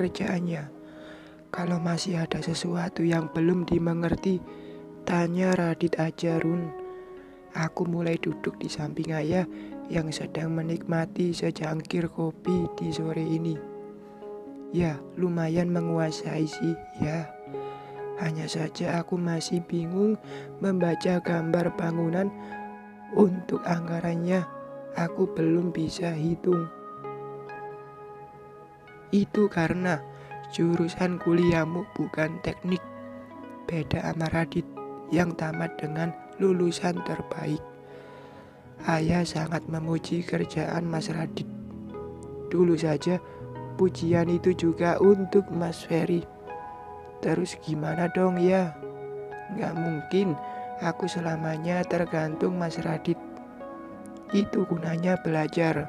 pekerjaannya. Kalau masih ada sesuatu yang belum dimengerti, tanya Radit aja, Run. Aku mulai duduk di samping ayah yang sedang menikmati secangkir kopi di sore ini. Ya, lumayan menguasai sih, ya. Hanya saja aku masih bingung membaca gambar bangunan. Untuk anggarannya, aku belum bisa hitung. Itu karena jurusan kuliahmu bukan teknik. Beda sama Radit yang tamat dengan lulusan terbaik. Ayah sangat memuji kerjaan Mas Radit. Dulu saja pujian itu juga untuk Mas Ferry. Terus gimana dong ya? Gak mungkin aku selamanya tergantung Mas Radit. Itu gunanya belajar.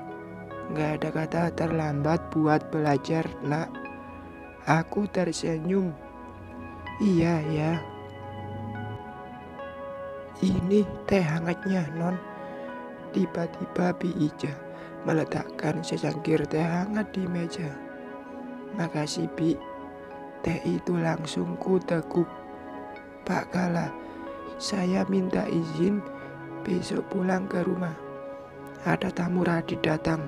Gak ada kata terlambat buat belajar, nak. Aku tersenyum. Iya ya. Ini teh hangatnya, Non. Tiba-tiba Bi Ija meletakkan secangkir teh hangat di meja. Makasih, Bi. Teh itu langsung ku teguk. Pak Kala, saya minta izin besok pulang ke rumah. Ada tamu Radit datang.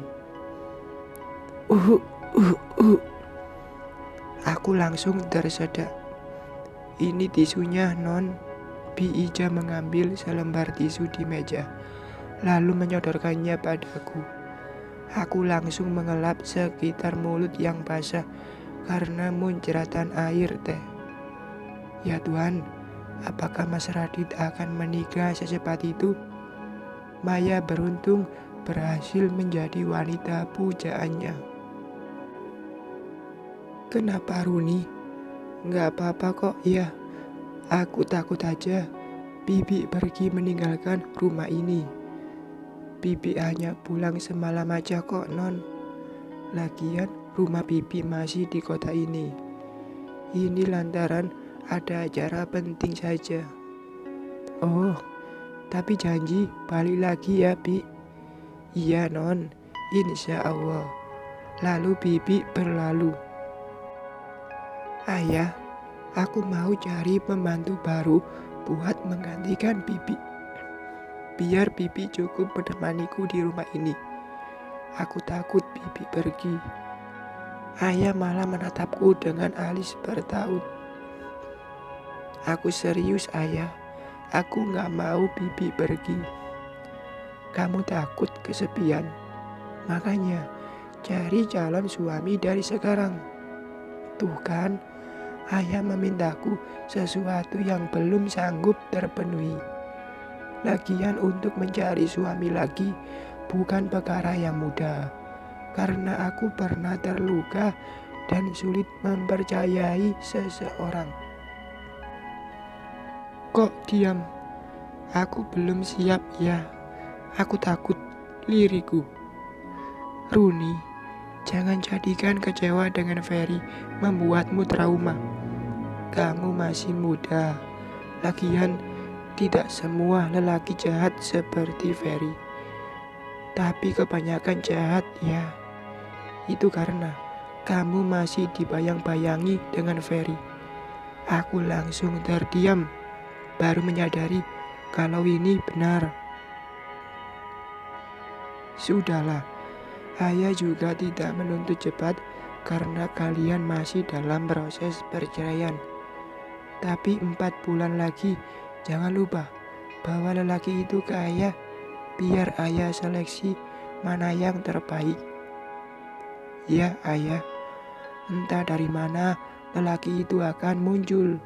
Aku langsung tersedak. Ini tisunya, Non. Bi Ija mengambil selembar tisu di meja, lalu menyodorkannya padaku. Aku langsung mengelap sekitar mulut yang basah karena muncratan air teh. Ya Tuhan, apakah Mas Radit akan menikah secepat itu? Maya beruntung berhasil menjadi wanita pujaannya. Kenapa Runi? Gak apa-apa kok, ya. Aku takut aja Bibi pergi meninggalkan rumah ini. Bibi hanya pulang semalam aja kok, Non. Lagian rumah Bibi masih di kota ini. Ini lantaran ada acara penting saja. Oh, tapi janji balik lagi ya, Bi. Iya, Non. Insya Allah. Lalu Bibi berlalu. Ayah, aku mau cari pembantu baru buat menggantikan Bibi. Biar Bibi cukup menemaniku di rumah ini. Aku takut Bibi pergi. Ayah malah menatapku dengan alis bertaut. Aku serius, Ayah. Aku gak mau Bibi pergi. Kamu takut kesepian. Makanya cari calon suami dari sekarang. Tuh kan, Ayah memintaku sesuatu yang belum sanggup terpenuhi. Lagian untuk mencari suami lagi bukan perkara yang mudah. Karena aku pernah terluka dan sulit mempercayai seseorang. Kok diam? Aku belum siap ya. Aku takut, liriku. Runi, jangan jadikan kecewa dengan Ferry membuatmu trauma. Kamu masih muda. Lagian tidak semua lelaki jahat seperti Ferry. Tapi kebanyakan jahat ya. Itu karena kamu masih dibayang-bayangi dengan Ferry. Aku langsung terdiam, baru menyadari kalau ini benar. Sudahlah, Ayah juga tidak menuntut cepat karena kalian masih dalam proses perceraian. Tapi 4 bulan lagi, jangan lupa bawa lelaki itu ke Ayah, biar Ayah seleksi mana yang terbaik. Ya Ayah, entah dari mana lelaki itu akan muncul.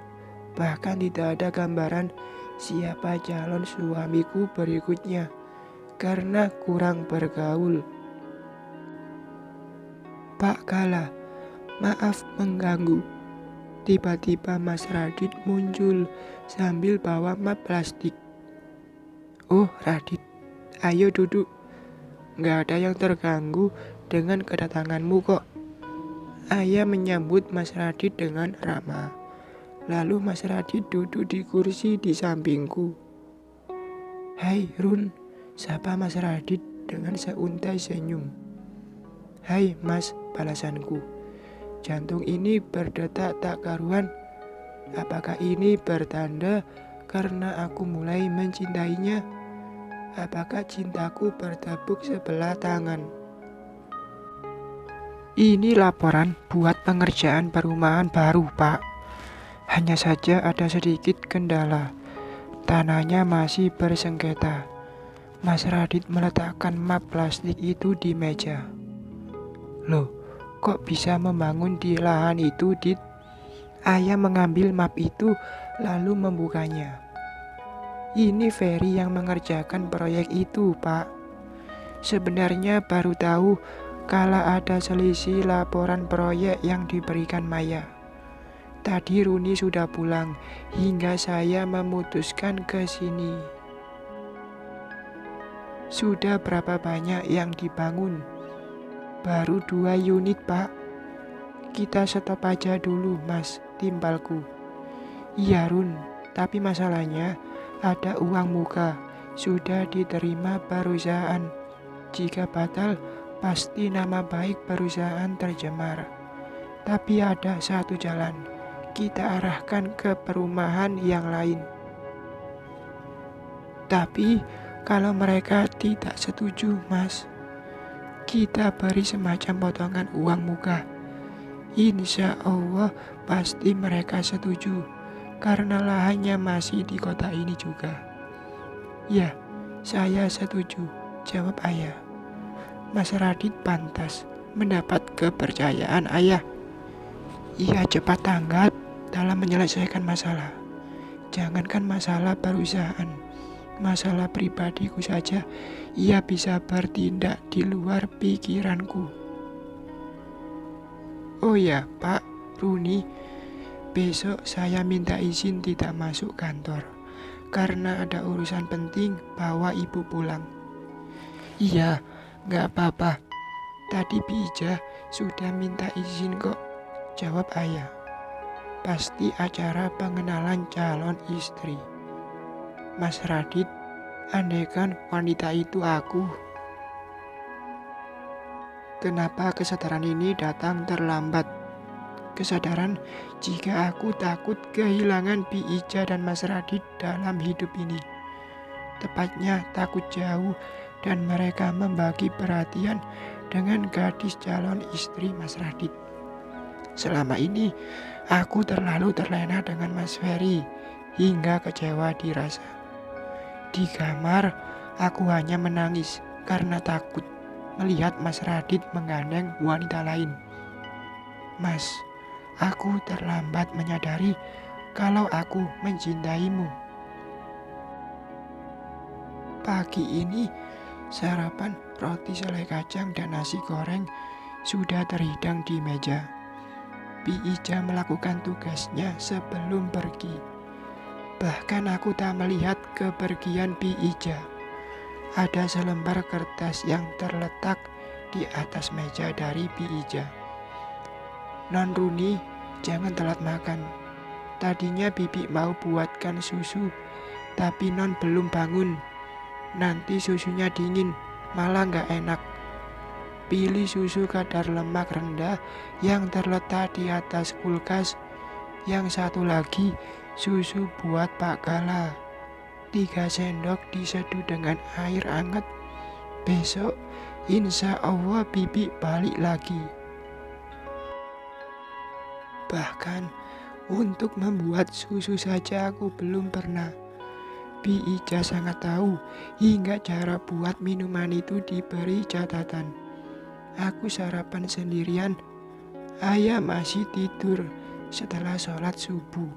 Bahkan tidak ada gambaran siapa calon suamiku berikutnya, karena kurang bergaul. Pak Kala, maaf mengganggu. Tiba-tiba Mas Radit muncul sambil bawa map plastik. Oh Radit, ayo duduk. Gak ada yang terganggu dengan kedatanganmu kok. Ayah menyambut Mas Radit dengan ramah. Lalu Mas Radit duduk di kursi di sampingku. Hai Run, sapa Mas Radit dengan seuntai senyum. Hai Mas, balasanku. Jantung ini berdetak tak karuan. Apakah ini bertanda karena aku mulai mencintainya? Apakah cintaku bertepuk sebelah tangan? Ini laporan buat pengerjaan perumahan baru, Pak. Hanya saja ada sedikit kendala. Tanahnya masih bersengketa. Mas Radit meletakkan map plastik itu di meja. Loh, kok bisa membangun di lahan itu, Dit? Ayah mengambil map itu lalu membukanya. Ini Ferry yang mengerjakan proyek itu, Pak. Sebenarnya baru tahu kalau ada selisih laporan proyek yang diberikan Maya. Tadi Runi sudah pulang hingga saya memutuskan ke sini. Sudah berapa banyak yang dibangun? Baru 2 unit, Pak. Kita stop aja dulu, Mas, timbalku. Iya, Run, tapi masalahnya ada uang muka. Sudah diterima perusahaan. Jika batal, pasti nama baik perusahaan tercemar. Tapi ada satu jalan. Kita arahkan ke perumahan yang lain. Tapi kalau mereka tidak setuju, Mas, kita beri semacam potongan uang muka. Insya Allah pasti mereka setuju, karena lahannya masih di kota ini juga. Ya, saya setuju, jawab ayah. Mas Radit pantas mendapat kepercayaan ayah. Ia cepat tanggap dalam menyelesaikan masalah. Jangankan masalah perusahaan, masalah pribadiku saja, ia bisa bertindak di luar pikiranku. Oh ya, Pak Runi, besok saya minta izin tidak masuk kantor karena ada urusan penting bawa ibu pulang. Iya, gak apa-apa. Tadi Bija sudah minta izin kok, jawab ayah. Pasti acara pengenalan calon istri. Mas Radit, andaikan wanita itu aku. Kenapa kesadaran ini datang terlambat? Kesadaran jika aku takut kehilangan Bi Ija dan Mas Radit dalam hidup ini. Tepatnya takut jauh dan mereka membagi perhatian dengan gadis calon istri Mas Radit. Selama ini aku terlalu terlena dengan Mas Ferry hingga kecewa dirasa. Di kamar aku hanya menangis karena takut melihat Mas Radit menggandeng wanita lain. Mas, aku terlambat menyadari kalau aku mencintaimu. Pagi ini sarapan roti selai kacang dan nasi goreng sudah terhidang di meja. Bi Ija melakukan tugasnya sebelum pergi. Bahkan aku tak melihat kepergian Bi Ija. Ada selembar kertas yang terletak di atas meja dari Bi Ija. Non Runi, jangan telat makan. Tadinya Bibi mau buatkan susu, tapi Non belum bangun. Nanti susunya dingin, malah gak enak. Pilih susu kadar lemak rendah yang terletak di atas kulkas. Yang satu lagi susu buat Pak Gala. 3 sendok diseduh dengan air hangat. Besok insya Allah Bibi balik lagi. Bahkan untuk membuat susu saja aku belum pernah. Bi Ija sangat tahu hingga cara buat minuman itu diberi catatan. Aku sarapan sendirian. Ayah masih tidur setelah sholat subuh.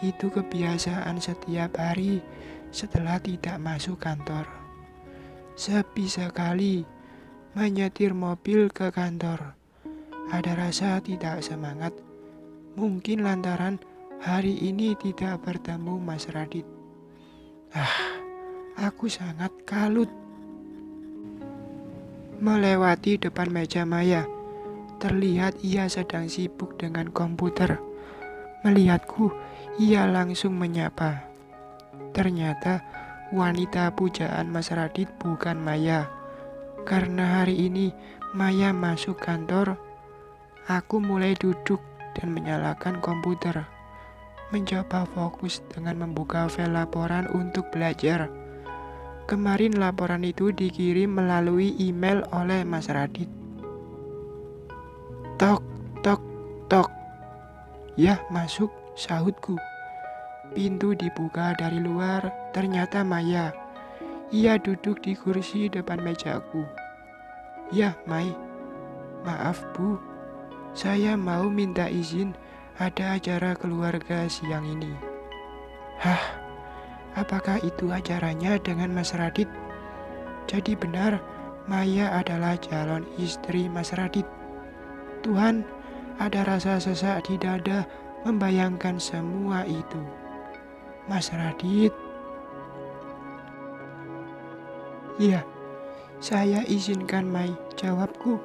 Itu kebiasaan setiap hari setelah tidak masuk kantor. Sepi sekali menyetir mobil ke kantor. Ada rasa tidak semangat. Mungkin lantaran hari ini tidak bertemu Mas Radit. Aku sangat kalut. Melewati depan meja Maya, terlihat ia sedang sibuk dengan komputer. Melihatku, ia langsung menyapa. Ternyata wanita pujaan Mas Radit bukan Maya. Karena hari ini Maya masuk kantor, Aku mulai duduk dan menyalakan komputer, mencoba fokus dengan membuka file laporan untuk belajar. Kemarin laporan itu dikirim melalui email oleh Mas Radit. Tok, tok, tok. "Ya, masuk," sahutku. Pintu dibuka dari luar, ternyata Maya. Ia duduk di kursi depan mejaku. "Ya, Mai. Maaf, Bu. Saya mau minta izin, ada acara keluarga siang ini." "Hah? Apakah itu acaranya dengan Mas Radit?" Jadi benar, Maya adalah calon istri Mas Radit. Tuhan, ada rasa sesak di dada membayangkan semua itu. "Mas Radit." "Iya, saya izinkan, Mai," jawabku,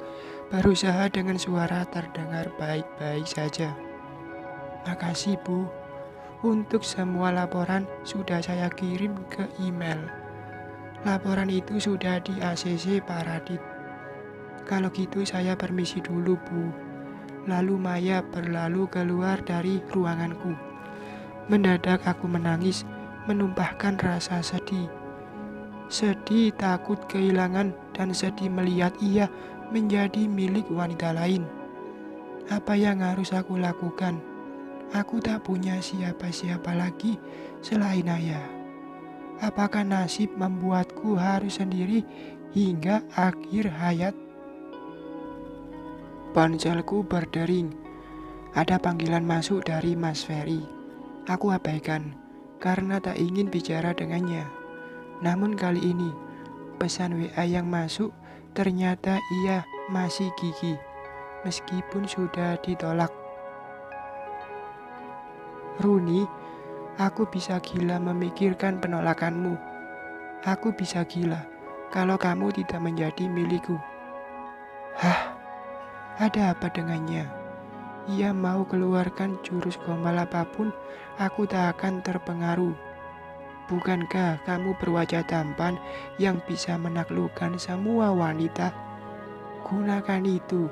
berusaha dengan suara terdengar baik-baik saja. "Makasih, Bu. Untuk semua laporan sudah saya kirim ke email. Laporan itu sudah di ACC Pak Radit. Kalau gitu saya permisi dulu, Bu." Lalu Maya berlalu keluar dari ruanganku. Mendadak aku menangis, menumpahkan rasa sedih. Sedih takut kehilangan dan sedih melihat ia menjadi milik wanita lain. Apa yang harus aku lakukan? Aku tak punya siapa-siapa lagi selain ayah. Apakah nasib membuatku harus sendiri hingga akhir hayat? Ponselku berdering. Ada panggilan masuk dari Mas Ferry. Aku abaikan karena tak ingin bicara dengannya. Namun kali ini, pesan WA yang masuk ternyata ia masih gigih, meskipun sudah ditolak. "Runi, aku bisa gila memikirkan penolakanmu. Aku bisa gila kalau kamu tidak menjadi milikku." "Hah? Ada apa dengannya? Ia mau keluarkan jurus gombal apapun, aku tak akan terpengaruh. Bukankah kamu berwajah tampan yang bisa menaklukkan semua wanita? Gunakan itu.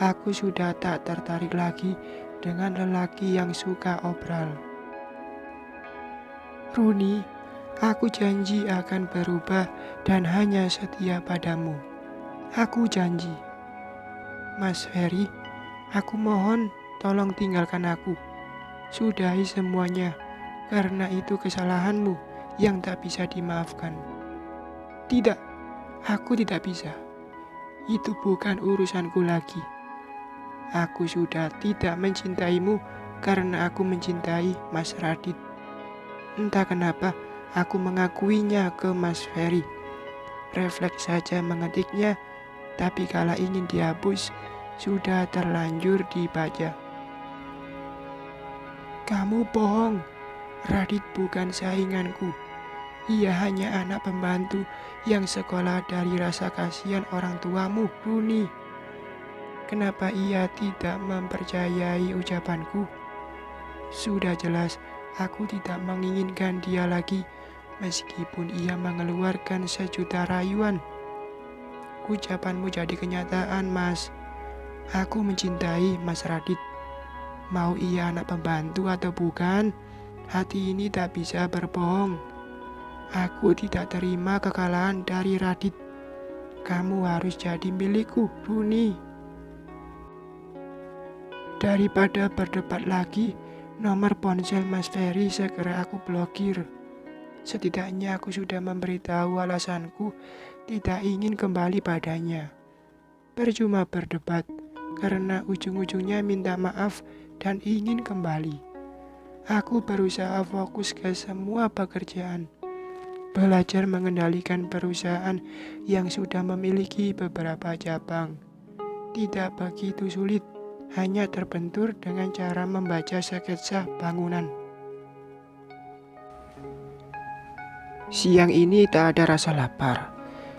Aku sudah tak tertarik lagi dengan lelaki yang suka obral." "Runi, aku janji akan berubah dan hanya setia padamu. Aku janji." "Mas Ferry, aku mohon tolong tinggalkan aku. Sudahi semuanya, karena itu kesalahanmu yang tak bisa dimaafkan." "Tidak, aku tidak bisa. Itu bukan urusanku lagi. Aku sudah tidak mencintaimu karena aku mencintai Mas Radit. Entah kenapa aku mengakuinya ke Mas Ferry. Refleks saja mengetiknya, tapi kala ingin dihapus, sudah terlanjur dibaca." "Kamu bohong. Radit bukan sainganku. Ia hanya anak pembantu yang sekolah dari rasa kasihan orang tuamu, Runi. Kenapa ia tidak mempercayai ucapanku? Sudah jelas aku tidak menginginkan dia lagi, meskipun ia mengeluarkan sejuta rayuan. Ucapanmu jadi kenyataan, Mas. Aku mencintai Mas Radit. Mau ia anak pembantu atau bukan, hati ini tak bisa berbohong. Aku tidak terima kekalahan dari Radit. Kamu harus jadi milikku, Runi." Daripada berdebat lagi, nomor ponsel Mas Ferry segera aku blokir. Setidaknya aku sudah memberitahu alasanku tidak ingin kembali padanya. Percuma berdebat, karena ujung-ujungnya minta maaf dan ingin kembali. Aku berusaha fokus ke semua pekerjaan. Belajar mengendalikan perusahaan yang sudah memiliki beberapa cabang. Tidak begitu sulit, hanya terbentur dengan cara membaca sketsa bangunan. Siang ini tak ada rasa lapar.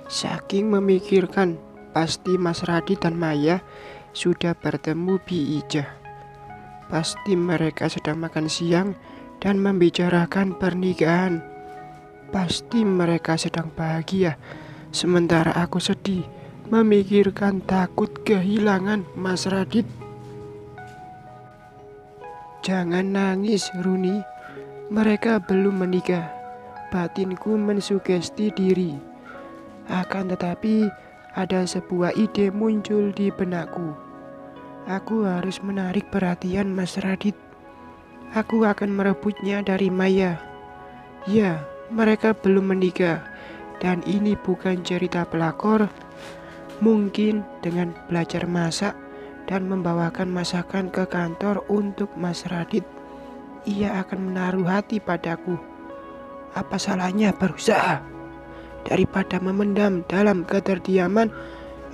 Saking memikirkan, pasti Mas Radit dan Maya sudah bertemu Bi Ijah. Pasti mereka sedang makan siang dan membicarakan pernikahan. Pasti mereka sedang bahagia, sementara aku sedih memikirkan takut kehilangan Mas Radit. Jangan nangis, Runi. Mereka belum menikah. Batinku mensugesti diri. Akan tetapi, ada sebuah ide muncul di benakku. Aku harus menarik perhatian Mas Radit. Aku akan merebutnya dari Maya. Ya, mereka belum menikah. Dan ini bukan cerita pelakor. Mungkin dengan belajar masak dan membawakan masakan ke kantor untuk Mas Radit, ia akan menaruh hati padaku. Apa salahnya berusaha? Daripada memendam dalam keterdiaman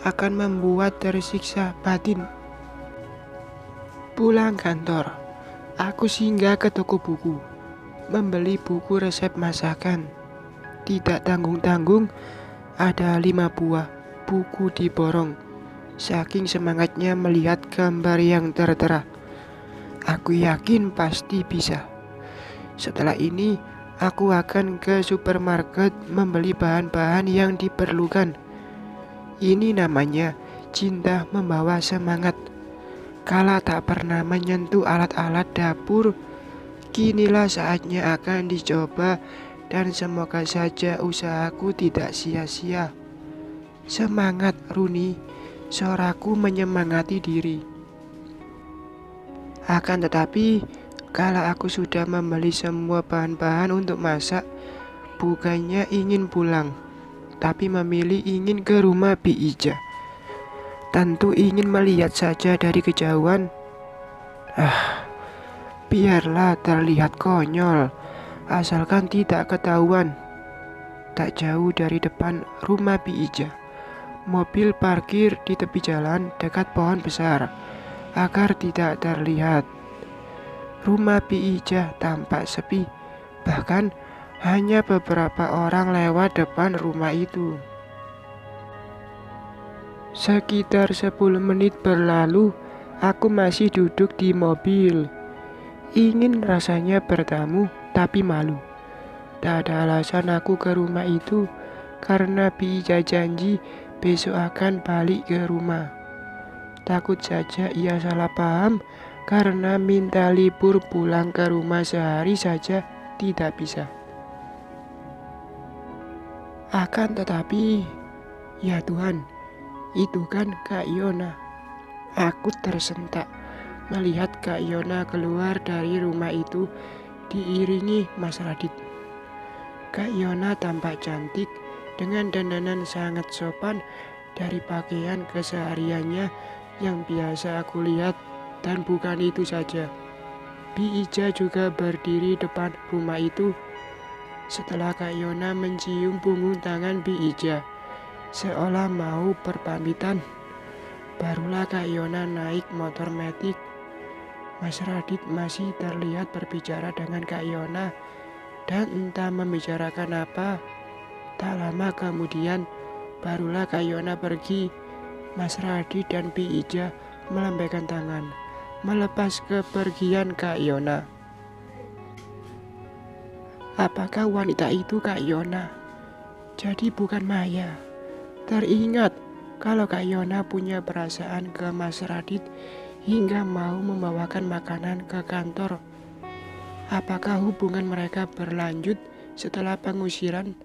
akan membuat tersiksa batin. Pulang kantor, aku singgah ke toko buku, membeli buku resep masakan. Tidak tanggung-tanggung, ada 5 buah buku diborong. Saking semangatnya melihat gambar yang tertera. Aku yakin pasti bisa. Setelah ini, aku akan ke supermarket membeli bahan-bahan yang diperlukan. Ini namanya cinta membawa semangat. Kala tak pernah menyentuh alat-alat dapur, kinilah saatnya akan dicoba dan semoga saja usahaku tidak sia-sia. Semangat, Runi, suaraku menyemangati diri. Akan tetapi, kala aku sudah membeli semua bahan-bahan untuk masak, bukannya ingin pulang, tapi memilih ingin ke rumah Bi Ija. Tentu ingin melihat saja dari kejauhan. Biarlah terlihat konyol, asalkan tidak ketahuan. Tak jauh dari depan rumah Bi Ija, mobil parkir di tepi jalan dekat pohon besar, agar tidak terlihat. Rumah Bi Ija tampak sepi, bahkan hanya beberapa orang lewat depan rumah itu. Sekitar 10 menit berlalu, aku masih duduk di mobil. Ingin rasanya bertamu, tapi malu. Tak ada alasan aku ke rumah itu, karena Bi Ija janji besok akan balik ke rumah. Takut saja ia salah paham, karena minta libur pulang ke rumah sehari saja tidak bisa. Akan tetapi, ya Tuhan, itu kan Kak Yona. Aku tersentak melihat Kak Yona keluar dari rumah itu diiringi Mas Radit. Kak Yona tampak cantik dengan dandanan sangat sopan dari pakaian kesehariannya yang biasa aku lihat. Dan bukan itu saja, Bi Ija juga berdiri depan rumah itu. Setelah Kak Yona mencium punggung tangan Bi Ija, seolah mau berpamitan, barulah Kak Yona naik motor metik. Mas Radit masih terlihat berbicara dengan Kak Yona, dan entah membicarakan apa. Tak lama kemudian, barulah Kak Yona pergi. Mas Radit dan Bi Ija melambaikan tangan, melepas kepergian Kak Yona. Apakah wanita itu Kak Yona? Jadi bukan Maya. Teringat kalau Kak Yona punya perasaan ke Mas Radit hingga mau membawakan makanan ke kantor. Apakah hubungan mereka berlanjut setelah pengusiran?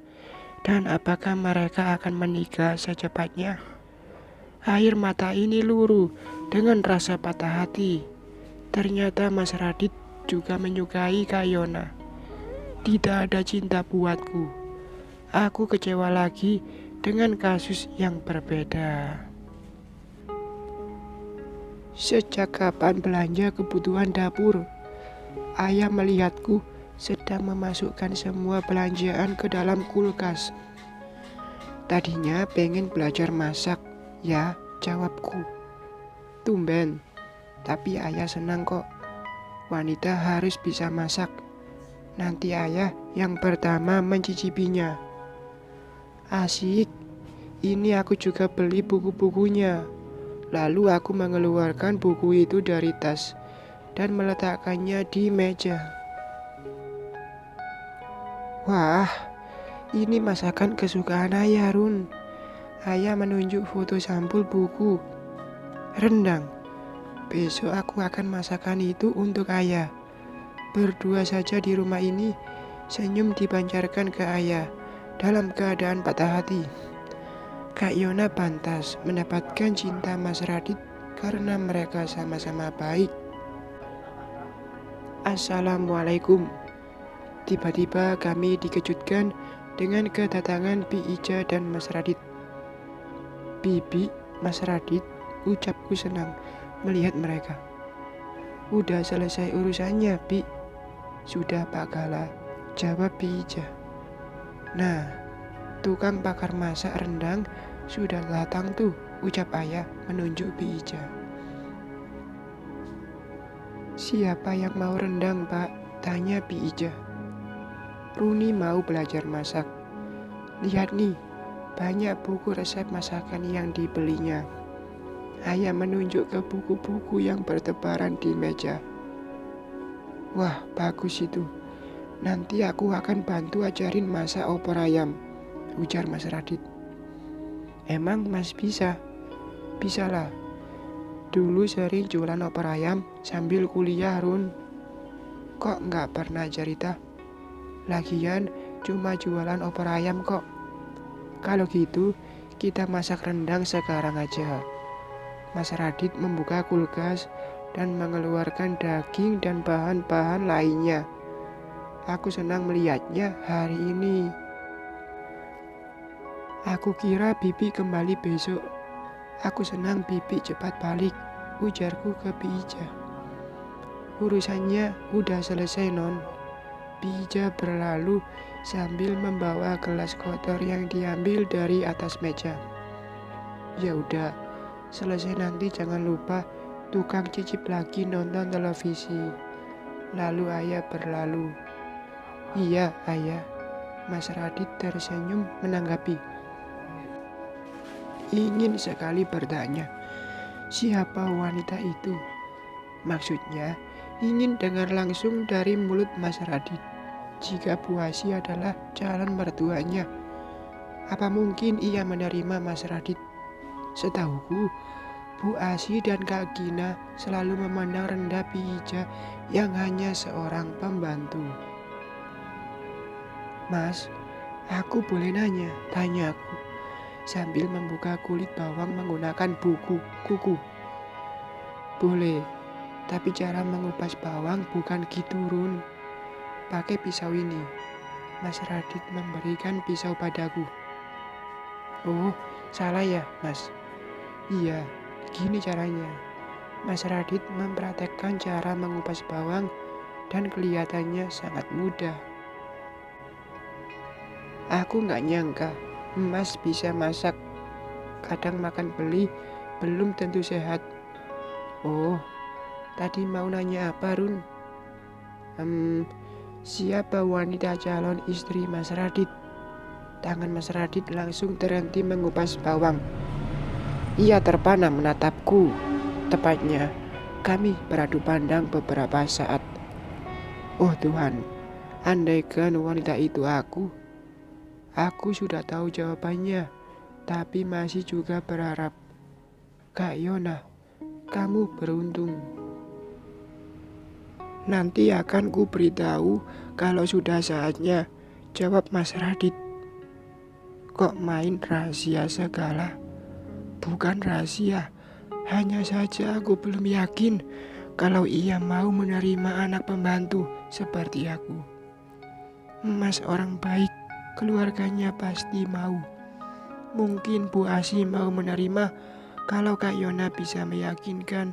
Dan apakah mereka akan menikah secepatnya? Air mata ini luruh dengan rasa patah hati. Ternyata Mas Radit juga menyukai Kak Yona. Tidak ada cinta buatku. Aku kecewa lagi dengan kasus yang berbeda. Sejak kapan belanja kebutuhan dapur? Ayah melihatku sedang memasukkan semua belanjaan ke dalam kulkas. Tadinya pengen belajar masak. Ya, jawabku. Tumben, tapi ayah senang kok. Wanita harus bisa masak. Nanti ayah yang pertama mencicipinya. Asik, ini aku juga beli buku-bukunya. Lalu aku mengeluarkan buku itu dari tas dan meletakkannya di meja. Wah, ini masakan kesukaan ayah, Run. Ayah menunjuk foto sampul buku. Rendang. Besok aku akan masakan itu untuk ayah. Berdua saja di rumah ini, senyum dipancarkan ke ayah dalam keadaan patah hati. Kak Yona pantas mendapatkan cinta Mas Radit karena mereka sama-sama baik. Assalamualaikum. Tiba-tiba kami dikejutkan dengan kedatangan Bi Ija dan Mas Radit. Bibi, Mas Radit, ucapku senang melihat mereka. Udah selesai urusannya, Bi. Sudah Pak Gala, jawab Bi Ija. Nah, tukang pakar masak rendang sudah datang tuh, ucap ayah menunjuk Bi Ija. Siapa yang mau rendang, Pak? Tanya Bi Ija. Runi mau belajar masak. Lihat nih, banyak buku resep masakan yang dibelinya. Ayah menunjuk ke buku-buku yang bertebaran di meja. Wah, bagus itu. Nanti aku akan bantu ajarin masak opor ayam, ujar Mas Radit. Emang Mas bisa? Bisalah. Dulu sering jualan opor ayam sambil kuliah, Run. Kok nggak pernah cerita? Lagian cuma jualan opor ayam kok. Kalau gitu, kita masak rendang sekarang aja. Mas Radit membuka kulkas dan mengeluarkan daging dan bahan-bahan lainnya. Aku senang melihatnya hari ini. Aku kira Bibi kembali besok. Aku senang Bibi cepat balik, ujarku ke Bi Ija. Urusannya udah selesai, Non. Bi Ija berlalu sambil membawa gelas kotor yang diambil dari atas meja. Ya udah, selesai nanti jangan lupa tukang cicip lagi nonton televisi. Lalu ayah berlalu. Iya, ayah. Mas Radit tersenyum menanggapi. Ingin sekali bertanya, siapa wanita itu? Maksudnya, ingin dengar langsung dari mulut Mas Radit. Jika Bu Asi adalah calon mertuanya, apa mungkin ia menerima Mas Radit? Setahuku, Bu Asi dan Kak Gina selalu memandang rendah Bi Ija yang hanya seorang pembantu. Mas, aku boleh nanya, tanya aku, sambil membuka kulit bawang menggunakan kuku. Boleh, tapi cara mengupas bawang bukan gitu, Run. Pakai pisau ini. Mas Radit memberikan pisau padaku. Oh, salah ya, Mas? Iya, gini caranya. Mas Radit mempraktekkan cara mengupas bawang dan kelihatannya sangat mudah. Aku nggak nyangka Mas bisa masak. Kadang makan beli belum tentu sehat. Oh, tadi mau nanya apa, Run? Siapa wanita calon istri Mas Radit? Tangan Mas Radit langsung terhenti mengupas bawang. Ia terpana menatapku. Tepatnya, kami beradu pandang beberapa saat. Oh Tuhan, andaikan wanita itu aku sudah tahu jawabannya, tapi masih juga berharap. Kak Yona, kamu beruntung. Nanti akan ku beritahu kalau sudah saatnya, jawab Mas Radit. Kok main rahasia segala? Bukan rahasia, hanya saja aku belum yakin kalau ia mau menerima anak pembantu seperti aku. Mas orang baik, keluarganya pasti mau. Mungkin Bu Asi mau menerima kalau Kak Yona bisa meyakinkan.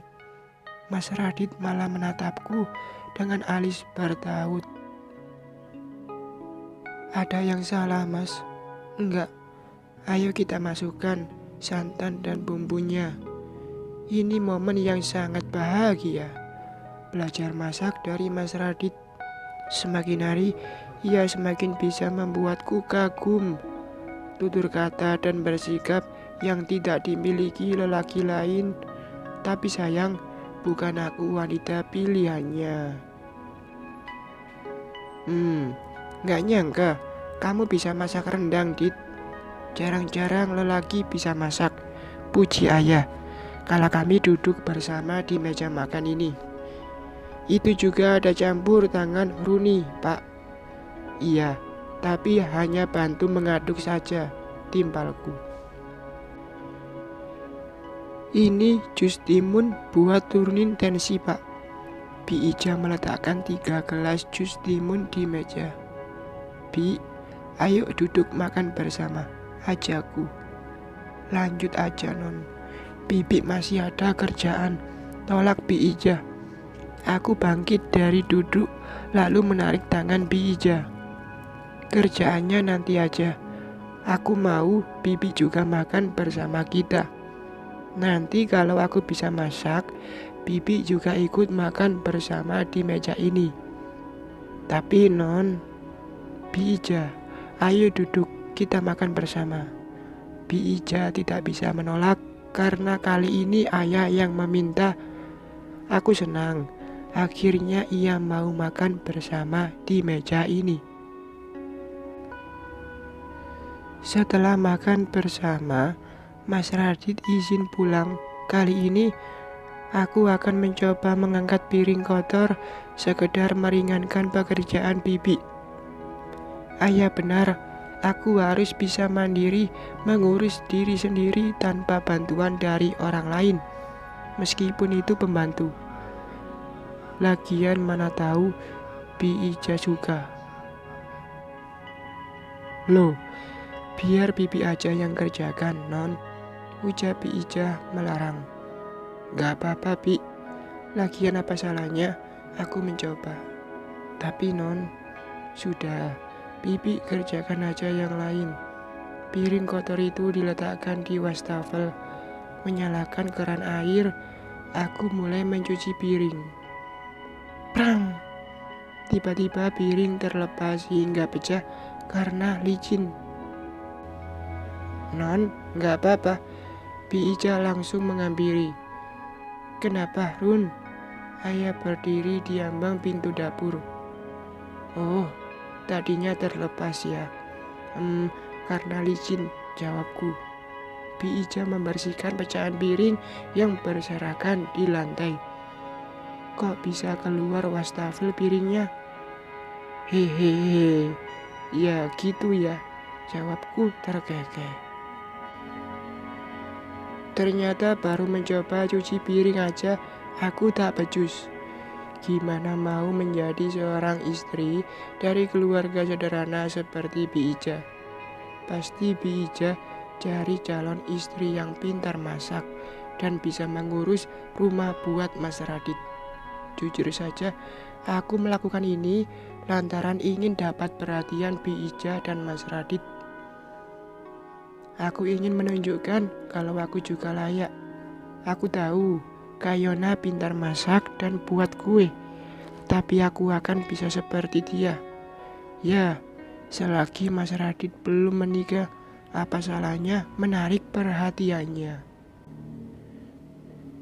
Mas Radit malah menatapku dengan alis bertaut. Ada yang salah, Mas? Enggak. Ayo kita masukkan santan dan bumbunya. Ini momen yang sangat bahagia. Belajar masak dari Mas Radit. Semakin hari, ia semakin bisa membuatku kagum. Tutur kata dan bersikap yang tidak dimiliki lelaki lain. Tapi sayang, bukan aku wanita pilihannya. Gak nyangka kamu bisa masak rendang, Dit. Jarang-jarang lelaki bisa masak, puji ayah. kalau kami duduk bersama di meja makan ini. Itu juga ada campur tangan Runi, Pak. Iya, tapi hanya bantu mengaduk saja, timpalku. Ini jus timun buat turunin tensi, Pak. Bi Ija meletakkan 3 gelas jus timun di meja. Bi, ayo duduk makan bersama, ajakku. Lanjut aja, Non. Bibi masih ada kerjaan, tolak Bi Ija. Aku bangkit dari duduk lalu menarik tangan Bi Ija. Kerjaannya nanti aja. Aku mau Bibi juga makan bersama kita. Nanti kalau aku bisa masak, Bibi juga ikut makan bersama di meja ini. Tapi Non, Bi Ija, ayo duduk kita makan bersama. Bi Ija tidak bisa menolak karena kali ini ayah yang meminta. Aku senang, akhirnya ia mau makan bersama di meja ini. Setelah makan bersama, Mas Radit izin pulang. Kali ini aku akan mencoba mengangkat piring kotor, sekedar meringankan pekerjaan Bibi. Ayah benar, aku harus bisa mandiri mengurus diri sendiri tanpa bantuan dari orang lain, meskipun itu pembantu. Lagian mana tahu Bi Ija suka. Loh, biar Bibi aja yang kerjakan, Non, ujar Bi Ija melarang. Gak apa-apa, Bi. Lagian apa salahnya aku mencoba. Tapi Non, sudah, Bibi kerjakan aja yang lain. Piring kotor itu diletakkan di wastafel. Menyalakan keran air, aku mulai mencuci piring. Prang! Tiba-tiba piring terlepas hingga pecah karena licin. Non, gak apa-apa. Bi Ija langsung menghampiri. Kenapa, Run? Ayah berdiri di ambang pintu dapur. Oh, tadinya terlepas ya. Karena licin, jawabku. Bi Ija membersihkan pecahan piring yang berserakan di lantai. Kok bisa keluar wastafel piringnya? Hehehe, ya gitu ya, jawabku terkekeh. Ternyata baru mencoba cuci piring aja, aku tak becus. Gimana mau menjadi seorang istri dari keluarga sederhana seperti Bi Ija? Pasti Bi Ija cari calon istri yang pintar masak dan bisa mengurus rumah buat Mas Radit. Jujur saja, aku melakukan ini lantaran ingin dapat perhatian Bi Ija dan Mas Radit. Aku ingin menunjukkan kalau aku juga layak. Aku tahu Kak Yona pintar masak dan buat kue, tapi aku akan bisa seperti dia. Ya, selagi Mas Radit belum menikah, apa salahnya menarik perhatiannya?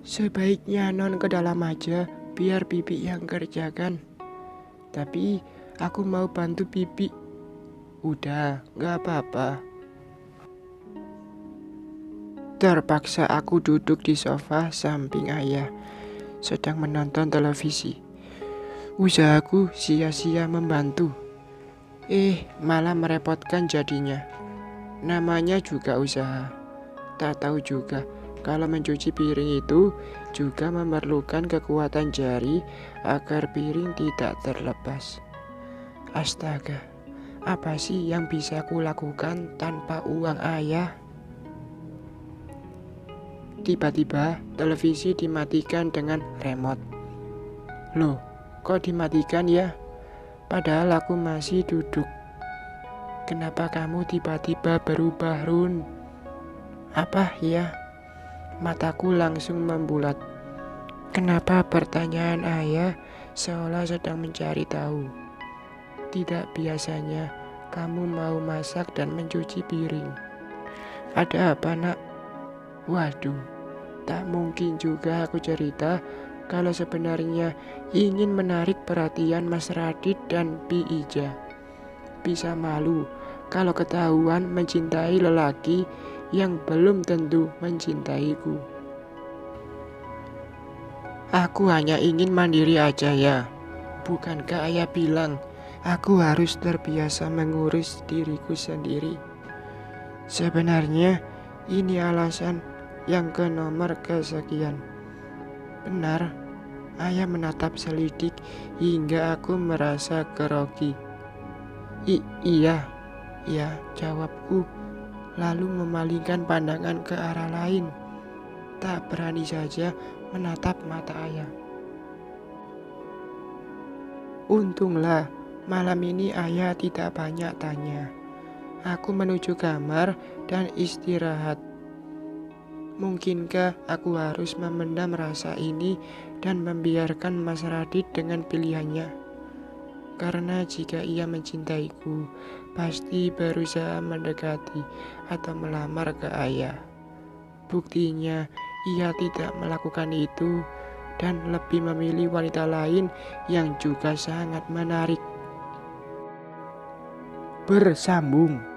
Sebaiknya Non ke dalam aja, biar Bibi yang kerjakan. Tapi aku mau bantu Bibi. Udah, gak apa-apa. Terpaksa aku duduk di sofa samping ayah, sedang menonton televisi. Usahaku sia-sia membantu. Malah merepotkan jadinya. Namanya juga usaha. Tak tahu juga kalau mencuci piring itu juga memerlukan kekuatan jari agar piring tidak terlepas. Astaga, apa sih yang bisa kulakukan tanpa uang ayah? Tiba-tiba televisi dimatikan dengan remote. Loh, kok dimatikan ya? Padahal aku masih duduk. Kenapa kamu tiba-tiba berubah, Run? Apa ya? Mataku langsung membulat. Kenapa pertanyaan ayah seolah sedang mencari tahu? Tidak biasanya kamu mau masak dan mencuci piring. Ada apa, Nak? Waduh, tak mungkin juga aku cerita kalau sebenarnya ingin menarik perhatian Mas Radit dan Bi Ija. Bisa malu kalau ketahuan mencintai lelaki yang belum tentu mencintaiku. Aku hanya ingin mandiri aja ya. Bukankah ayah bilang aku harus terbiasa mengurus diriku sendiri? Sebenarnya ini alasan yang ke nomor kesekian. Benar, ayah menatap selidik hingga aku merasa grogi. Iya, ya jawabku, lalu memalingkan pandangan ke arah lain. Tak berani saja menatap mata ayah. Untunglah malam ini ayah tidak banyak tanya. Aku menuju kamar dan istirahat. Mungkinkah aku harus memendam rasa ini dan membiarkan Mas Radit dengan pilihannya? Karena jika ia mencintaiku, pasti berusaha mendekati atau melamar ke ayah. Buktinya, ia tidak melakukan itu dan lebih memilih wanita lain yang juga sangat menarik. Bersambung.